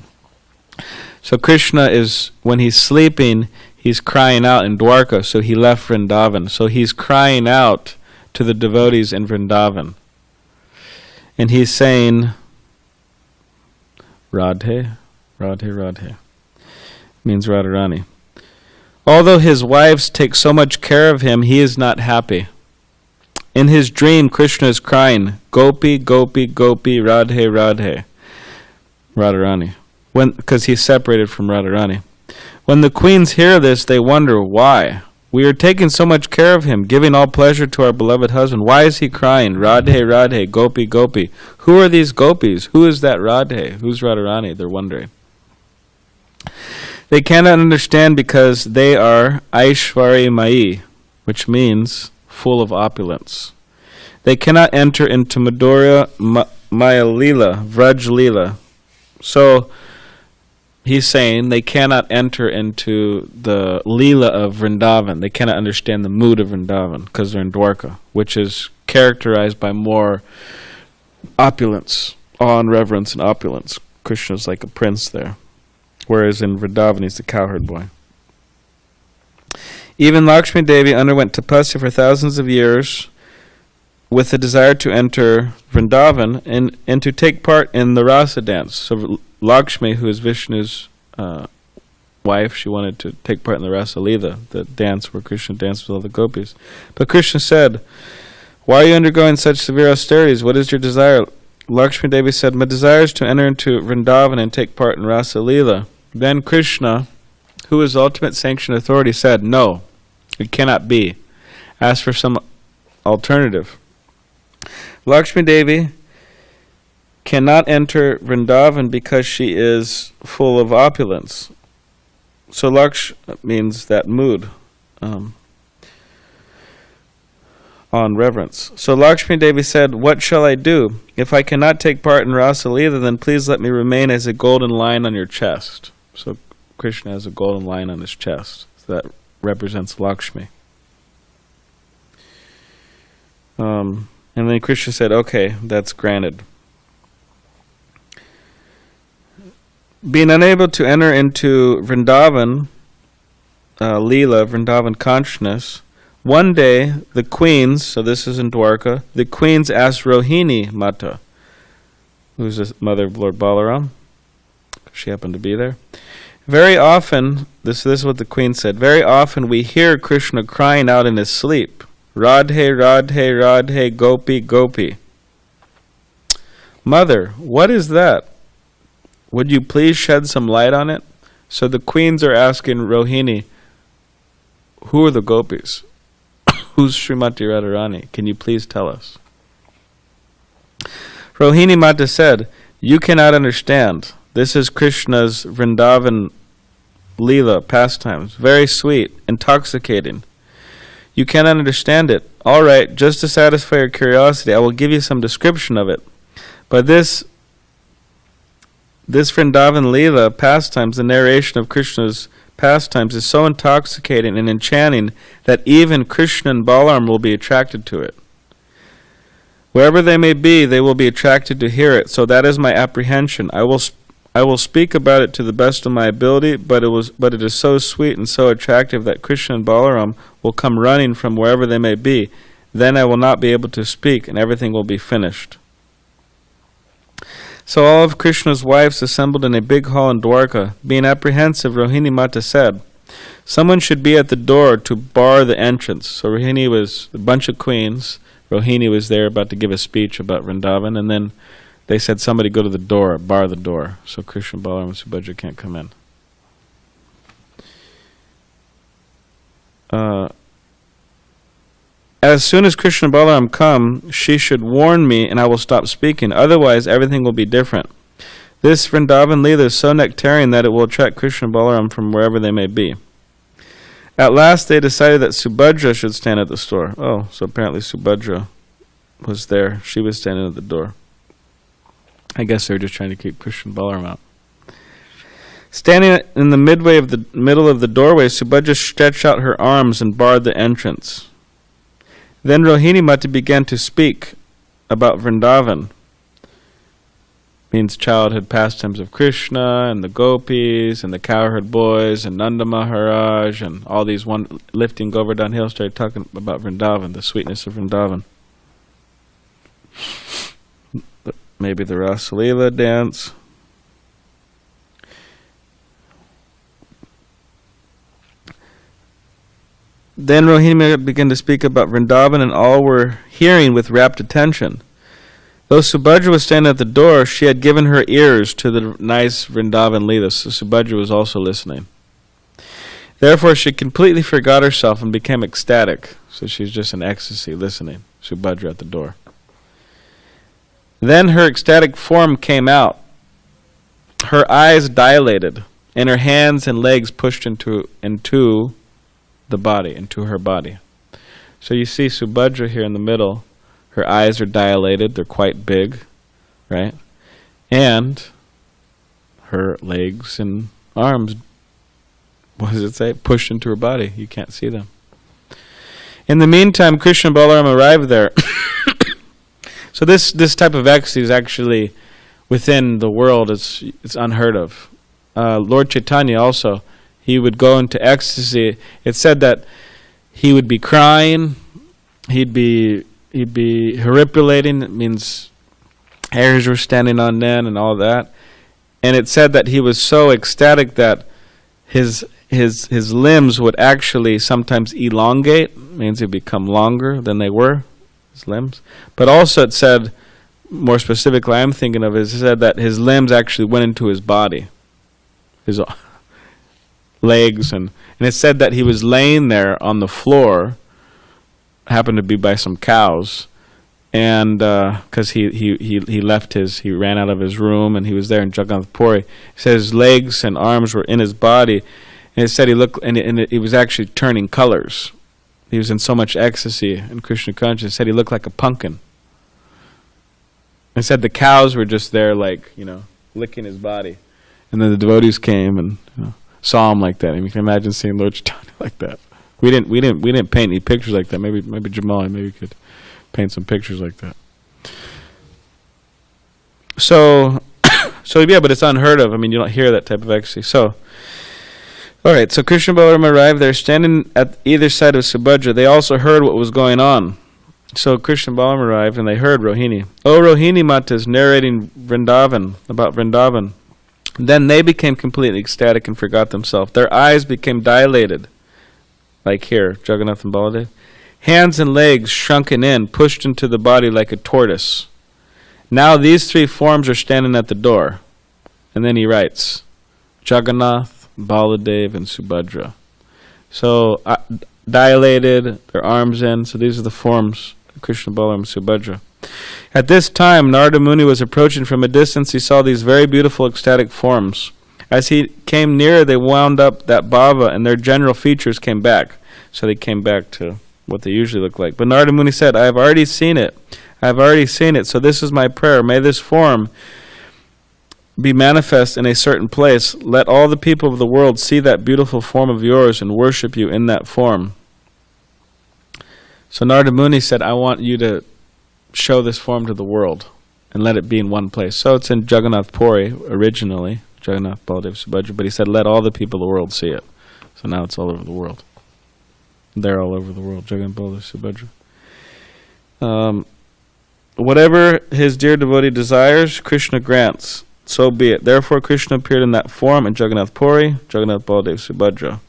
So Krishna is, when he's sleeping, he's crying out in Dwarka, so he left Vrindavan. So he's crying out to the devotees in Vrindavan. And he's saying, Radhe, Radhe, Radhe. Means Radharani. Although his wives take so much care of him, he is not happy. In his dream, Krishna is crying, Gopi, Gopi, Gopi, Radhe, Radhe. Radharani. Because he's separated from Radharani. When the queens hear this, they wonder, why? We are taking so much care of him, giving all pleasure to our beloved husband. Why is he crying? Radhe, Radhe, Gopi, Gopi. Who are these gopis? Who is that Radhe? Who's Radharani? They're wondering. They cannot understand because they are Aishwari Mai, which means full of opulence. They cannot enter into Madhurya Maya Lila, Vraj Lila. So he's saying they cannot enter into the Leela of Vrindavan. They cannot understand the mood of Vrindavan because they're in Dwarka, which is characterized by more opulence, awe and reverence and opulence. Krishna's like a prince there. Whereas in Vrindavan, he's the cowherd boy. Even Lakshmi Devi underwent tapasya for thousands of years with the desire to enter Vrindavan and to take part in the rasa dance. So Lakshmi, who is Vishnu's wife. She wanted to take part in the Rasa Leela, the dance where Krishna danced with all the gopis. But Krishna said, "Why are you undergoing such severe austerities? What is your desire?" Lakshmi Devi said, "My desire is to enter into Vrindavan and take part in Rasa Leela." Then Krishna, who is ultimate sanctioned authority, said, "No, it cannot be. Ask for some alternative." Lakshmi Devi cannot enter Vrindavan because she is full of opulence. So Laksh means that mood on reverence. So Lakshmi Devi said, "What shall I do? If I cannot take part in Rasa Leela, then please let me remain as a golden lion on your chest." So Krishna has a golden lion on his chest. So that represents Lakshmi. And then Krishna said, "Okay, that's granted." Being unable to enter into Vrindavan, Leela, Vrindavan consciousness, one day the queens, so this is in Dwarka, the queens asked Rohini Mata, who's the mother of Lord Balaram, she happened to be there. Very often, this is what the queen said, very often we hear Krishna crying out in his sleep, "Radhe, Radhe, Radhe, Gopi, Gopi." Mother, what is that? Would you please shed some light on it? So the queens are asking Rohini, who are the gopis? Who's Srimati Radharani? Can you please tell us? Rohini Mata said, "You cannot understand. This is Krishna's Vrindavan Leela pastimes. Very sweet, intoxicating. You cannot understand it. All right, just to satisfy your curiosity, I will give you some description of it. But this Vrindavan Leela pastimes, the narration of Krishna's pastimes, is so intoxicating and enchanting that even Krishna and Balaram will be attracted to it. Wherever they may be, they will be attracted to hear it. So that is my apprehension. I will speak about it to the best of my ability, but it is so sweet and so attractive that Krishna and Balaram will come running from wherever they may be. Then I will not be able to speak, and everything will be finished." So all of Krishna's wives assembled in a big hall in Dwarka. Being apprehensive, Rohini Mata said, "Someone should be at the door to bar the entrance." So Rohini was a bunch of queens. Rohini was there about to give a speech about Vrindavan, and then they said, "Somebody go to the door, bar the door, so Krishna, Balaram, and Subhadra can't come in." As soon as Krishna and Balaram come, she should warn me and I will stop speaking. Otherwise, everything will be different. This Vrindavan Leela is so nectarian that it will attract Krishna and Balaram from wherever they may be. At last, they decided that Subhadra should stand at the door. Oh, so apparently Subhadra was there. She was standing at the door. I guess they were just trying to keep Krishna and Balaram out. Standing in the middle of the doorway, Subhadra stretched out her arms and barred the entrance. Then Rohini Mata began to speak about Vrindavan. Means childhood pastimes of Krishna and the gopis and the cowherd boys and Nanda Maharaj and all these lifting Govardhan Hill, started talking about Vrindavan, the sweetness of Vrindavan. Maybe the Rasa Leela dance. Then Rohini began to speak about Vrindavan, and all were hearing with rapt attention. Though Subhadra was standing at the door, she had given her ears to the nice Vrindavan Leela, so Subhadra was also listening. Therefore, she completely forgot herself and became ecstatic. So she's just in ecstasy listening, Subhadra at the door. Then her ecstatic form came out. Her eyes dilated, and her hands and legs pushed into the body, into her body. So you see Subhadra here in the middle. Her eyes are dilated, they're quite big, right? And her legs and arms, what does it say? Pushed into her body. You can't see them. In the meantime, Krishna and Balaram arrived there. So this type of ecstasy is actually within the world. It's unheard of. Lord Chaitanya also, he would go into ecstasy. It said that he would be crying, he'd be horripulating. It means hairs were standing on end and all that. And it said that he was so ecstatic that his limbs would actually sometimes elongate, means he'd become longer than they were, his limbs. But also it said, more specifically I'm thinking of, is it said that his limbs actually went into his body, his legs, and it said that he was laying there on the floor, happened to be by some cows, and because he ran out of his room, and he was there in Jagannath Puri. It said his legs and arms were in his body, and it said he looked, and he was actually turning colors. He was in so much ecstasy in Krishna consciousness. It said he looked like a pumpkin. It said the cows were just there, like, licking his body, and then the devotees came and saw him like that. And you can imagine seeing Lord Chaitanya like that. We didn't paint any pictures like that. Maybe Jamal could paint some pictures like that. So yeah, but it's unheard of. I mean, you don't hear that type of ecstasy. So, all right. So Krishna and Balarama arrived. They're standing at either side of Subhadra. They also heard what was going on. So Krishna and Balarama arrived, and they heard Rohini. Oh, Rohini Mata is narrating about Vrindavan. Then they became completely ecstatic and forgot themselves. Their eyes became dilated, like here, Jagannath and Baladev. Hands and legs shrunken in, pushed into the body like a tortoise. Now these three forms are standing at the door. And then he writes, Jagannath, Baladev, and Subhadra. So dilated, their arms in. So these are the forms of Krishna, Balaram, and Subhadra. At this time, Narada Muni was approaching from a distance. He saw these very beautiful ecstatic forms. As he came nearer, they wound up that bhava, and their general features came back. So they came back to what they usually look like. But Narada Muni said, I have already seen it. So this is my prayer. May this form be manifest in a certain place. Let all the people of the world see that beautiful form of yours and worship you in that form. So Narada Muni said, I want you to show this form to the world and let it be in one place. So it's in Jagannath Puri originally, Jagannath, Baladev, Subhadra, but he said, let all the people of the world see it. So now it's all over the world. They're all over the world, Jagannath, Baladev, Subhadra. Whatever his dear devotee desires, Krishna grants. So be it. Therefore, Krishna appeared in that form in Jagannath Puri, Jagannath, Baladev, Subhadra.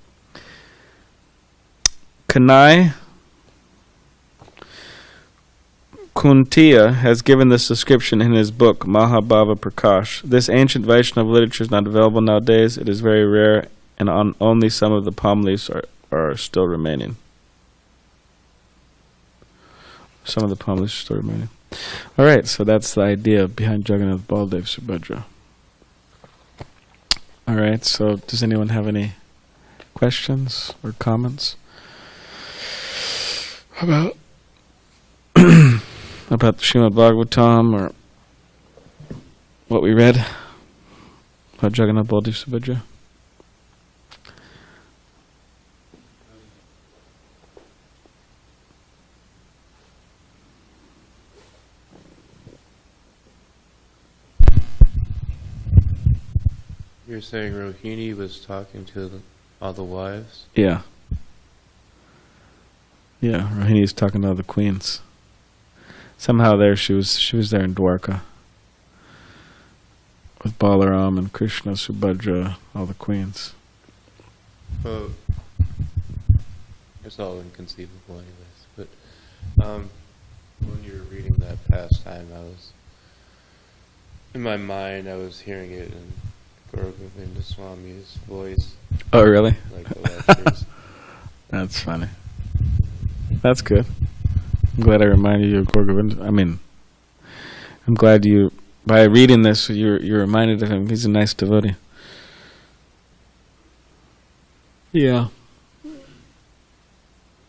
Kanai Kuntiya has given this description in his book, Mahabhava Prakash. This ancient Vaishnava literature is not available nowadays. It is very rare, and only some of the palm leaves are still remaining. Some of the palm leaves are still remaining. All right, so that's the idea behind Jagannath, Baladev, Subhadra. All right, so does anyone have any questions or comments about about the Srimad Bhagavatam or what we read about Jagannath, Baladev, Subhadra? You're saying Rohini was talking to all the wives? Yeah. Yeah, Rohini's talking to all the queens. Somehow there she was there in Dwarka with Balaram and Krishna, Subhadra, all the queens. Well, it's all inconceivable anyways. But when you were reading that pastime, in my mind I was hearing it in Gauragovinda Swami's voice. Oh, really? Like the lectures. That's funny. That's good. I'm glad I reminded you of Gauragovinda. I mean, I'm glad you, by reading this, you're reminded of him. He's a nice devotee. Yeah.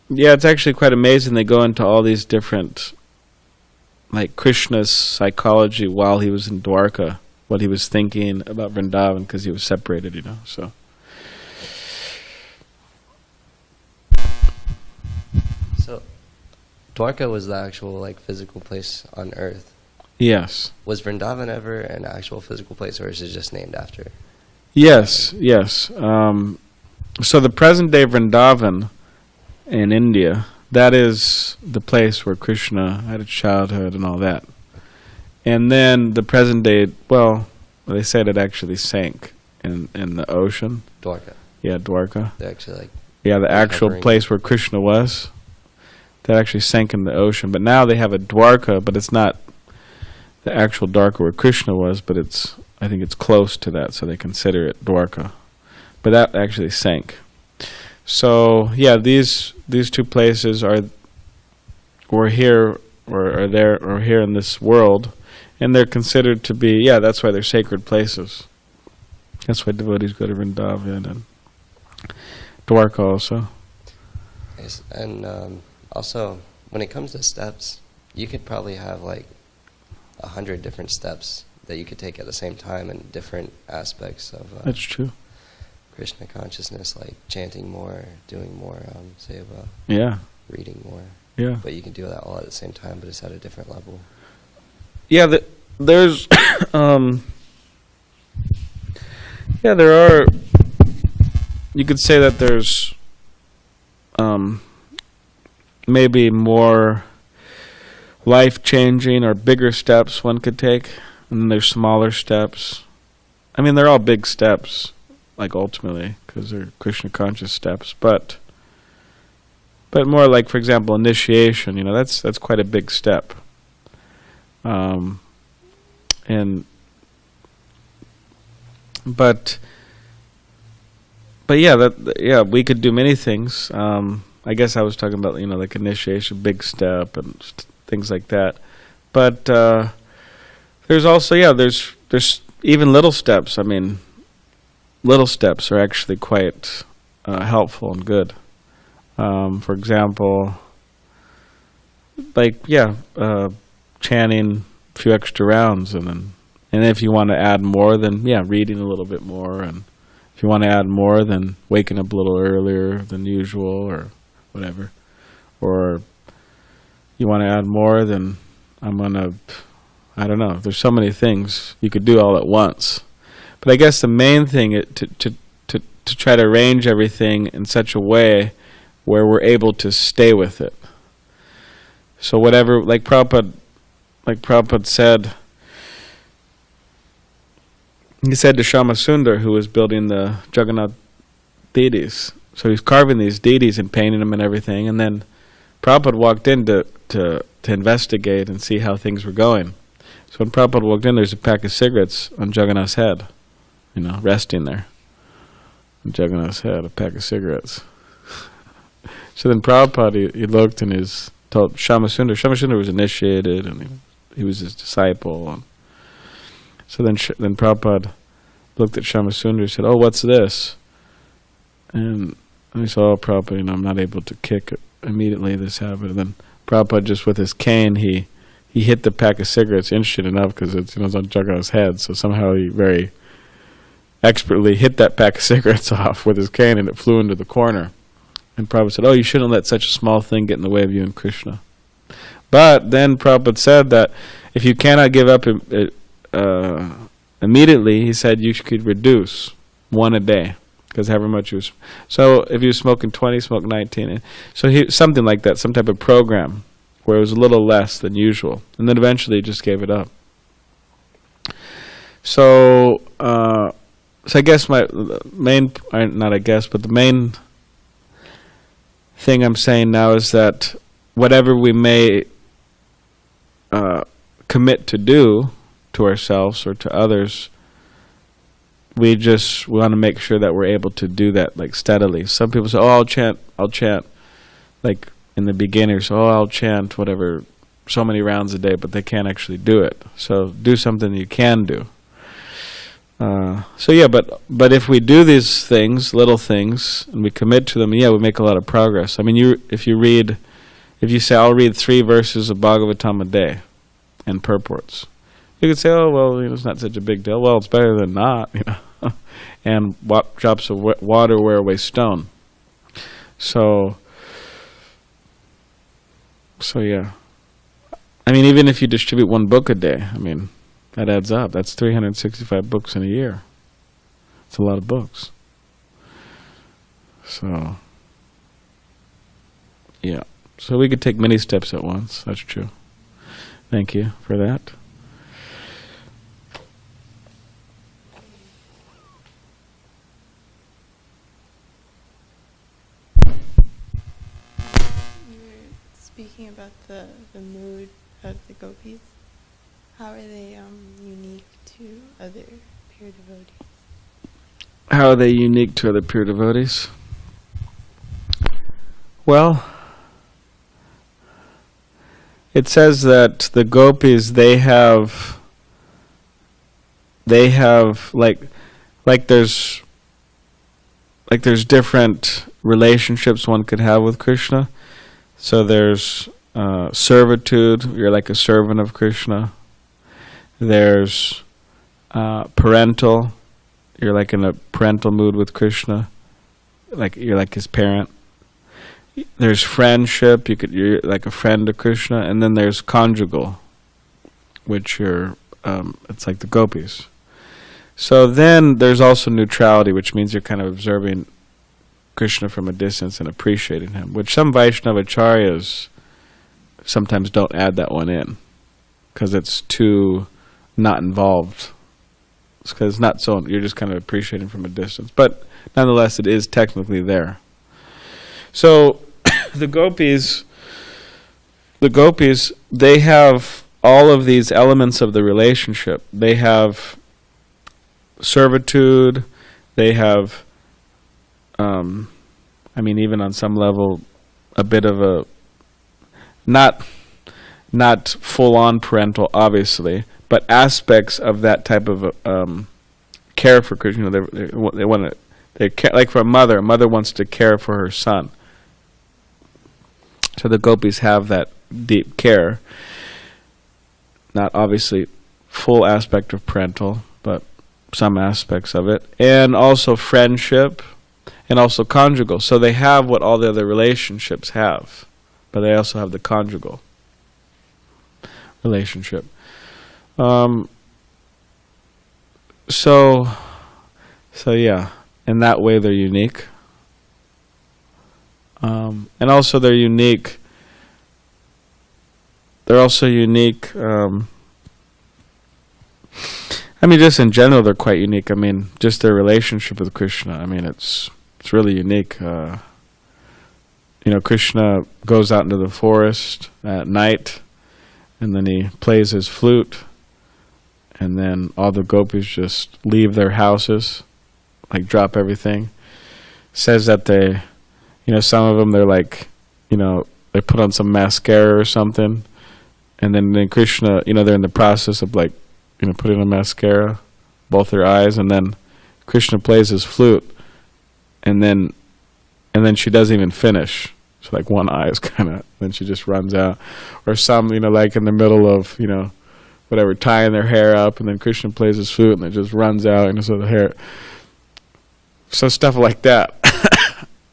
Yeah, it's actually quite amazing. They go into all these different, like Krishna's psychology while he was in Dwarka, what he was thinking about Vrindavan, because he was separated, so. So, Dwarka was the actual, physical place on earth. Yes. Was Vrindavan ever an actual physical place, or is it just named after? Yes, yes. So the present-day Vrindavan in India, that is the place where Krishna had a childhood and all that. And then the present day, well, they said it actually sank in the ocean. Dwarka. Yeah, Dwarka. They're actually like Yeah, the actual recovering. place where Krishna was. That actually sank in the ocean. But now they have a Dwarka, but it's not the actual Dwarka where Krishna was, but I think it's close to that, so they consider it Dwarka. But that actually sank. So yeah, these two places were here or there or here in this world, and they're considered to be, yeah, that's why they're sacred places. That's why devotees go to Vrindavan and Dwarka also. Yes, and also, when it comes to steps, you could probably have like 100 different steps that you could take at the same time in different aspects of That's true. Krishna consciousness, like chanting more, doing more seva, Yeah, reading more. yeah. But you can do that all at the same time, but it's at a different level. Yeah, there's, yeah, there are, you could say that there's maybe more life-changing or bigger steps one could take, and then there's smaller steps. I mean, they're all big steps, like ultimately, because they're Krishna conscious steps, but more like, for example, initiation, that's quite a big step. But yeah, we could do many things. I guess I was talking about, like initiation, big step, and things like that. But there's also, there's even little steps. I mean, little steps are actually quite helpful and good. For example, like, chanting a few extra rounds, and if you want to add more, then reading a little bit more, and if you want to add more, then waking up a little earlier than usual, or whatever. Or you want to add more, then I don't know. There's so many things you could do all at once. But I guess the main thing to try to arrange everything in such a way where we're able to stay with it. So whatever, like Prabhupada said, he said to Shyamasundar, who was building the Jagannath deities. So he's carving these deities and painting them and everything, and then Prabhupada walked in to investigate and see how things were going. So when Prabhupada walked in, there's a pack of cigarettes on Jagannath's head, resting there. On Jagannath's head, a pack of cigarettes. So then Prabhupada, he looked and told Shyamasundar. Shyamasundar was initiated, and he was his disciple. And so then Prabhupada looked at Shyamasundar and said, "Oh, what's this?" And he said, "Oh, Prabhupada, I'm not able to kick immediately this habit." And then Prabhupada, just with his cane, he hit the pack of cigarettes instant enough, because it's on Jagannath's head. So somehow he very expertly hit that pack of cigarettes off with his cane, and it flew into the corner. And Prabhupada said, "Oh, you shouldn't let such a small thing get in the way of you and Krishna." But then Prabhupada said that if you cannot give up immediately, he said you could reduce one a day, because however much you so if you're smoking 20, smoke 19. So something like that, some type of program where it was a little less than usual, and then eventually he just gave it up. So I guess the main thing I'm saying now is that whatever we may commit to do to ourselves or to others, we just want to make sure that we're able to do that, like, steadily. Some people say, "Oh, I'll chant," like in the beginners, "Oh, I'll chant whatever, so many rounds a day," but they can't actually do it. So do something you can do. But if we do these things, little things, and we commit to them, we make a lot of progress. I mean, if you say, "I'll read 3 verses of Bhagavatam a day," and purports, you could say, "Oh, well, it's not such a big deal." Well, it's better than not, And drops of water wear away stone. So yeah. I mean, even if you distribute 1 book a day, I mean, that adds up. That's 365 books in a year. It's a lot of books. So, yeah. So we could take many steps at once. That's true. Thank you for that. talking about the mood of the gopis. How are they unique to other pure devotees? How are they unique to other pure devotees? Well, it says that the gopis, they have like there's different relationships one could have with Krishna. So there's servitude, you're like a servant of Krishna. There's parental, you're like in a parental mood with Krishna, like you're like his parent. There's friendship, you're like a friend of Krishna, and then there's conjugal, which it's like the gopis. So then there's also neutrality, which means you're kind of observing Krishna from a distance and appreciating him, which some Vaishnavacharyas sometimes don't add that one in because it's too not involved. It's because it's not so, you're just kind of appreciating from a distance. But nonetheless, it is technically there. So the gopis, they have all of these elements of the relationship. They have servitude, they have, even on some level, a bit of a, not full-on parental, obviously, but aspects of that type of care for Krishna. They want to, like for a mother wants to care for her son. So the gopis have that deep care. Not obviously full aspect of parental, but some aspects of it. And also friendship, and also conjugal. So they have what all the other relationships have, but they also have the conjugal relationship. So yeah, in that way they're unique. And also they're unique. They're also unique. Just in general, they're quite unique. Just their relationship with Krishna. It's really unique. Krishna goes out into the forest at night, and then he plays his flute, and then all the gopis just leave their houses, like drop everything. Says that they, some of them, they're like, they put on some mascara or something, and then Krishna, they're in the process of like, putting on mascara, both their eyes, and then Krishna plays his flute, and then she doesn't even finish. So like one eye is kind of, then she just runs out. Or some, like in the middle of, whatever, tying their hair up, and then Krishna plays his flute, and it just runs out, so the hair. So stuff like that.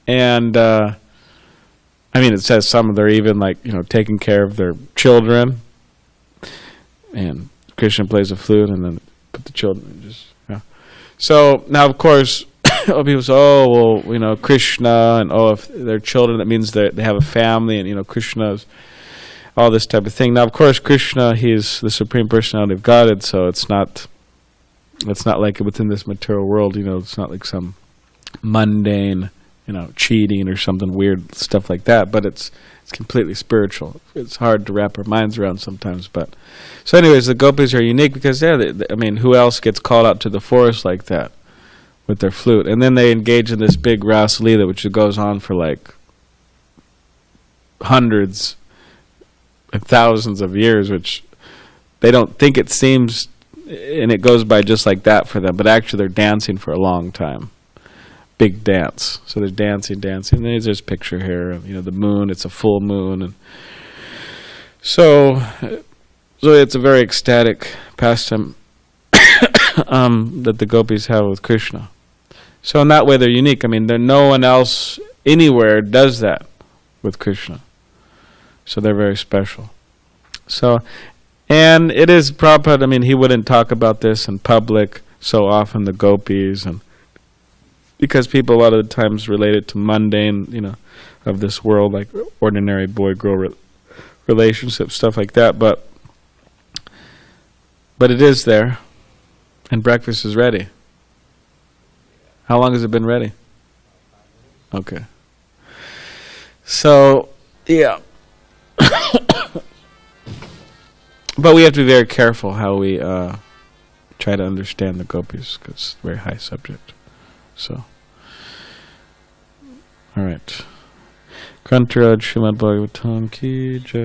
And, it says some of they're even like, taking care of their children. And Krishna plays a flute, and then put the children just, So now, of course, people say, Krishna, and if they're children, that means they have a family, and, Krishna's, all this type of thing. Now, of course, Krishna, he's the Supreme Personality of Godhead, so it's not like within this material world, it's not like some mundane, cheating or something weird, stuff like that, but it's completely spiritual. It's hard to wrap our minds around sometimes, but so anyways, the gopis are unique because who else gets called out to the forest like that with their flute? And then they engage in this big Ras Leela, which goes on for like hundreds and thousands of years, which they don't think it seems, and it goes by just like that for them, but actually they're dancing for a long time. Big dance. So they're dancing. There's this picture here, the moon, it's a full moon. And so it's a very ecstatic pastime that the gopis have with Krishna. So in that way they're unique. No one else anywhere does that with Krishna. So they're very special. So, and it is Prabhupada, he wouldn't talk about this in public so often, the gopis, and because people a lot of the times relate it to mundane, of this world, like ordinary boy-girl relationships, stuff like that. But it is there, and breakfast is ready. How long has it been ready? Okay. So, yeah. But we have to be very careful how we try to understand the gopis, because it's a very high subject. So, all right. Grantaraj Srimad Bhagavatam ki jai.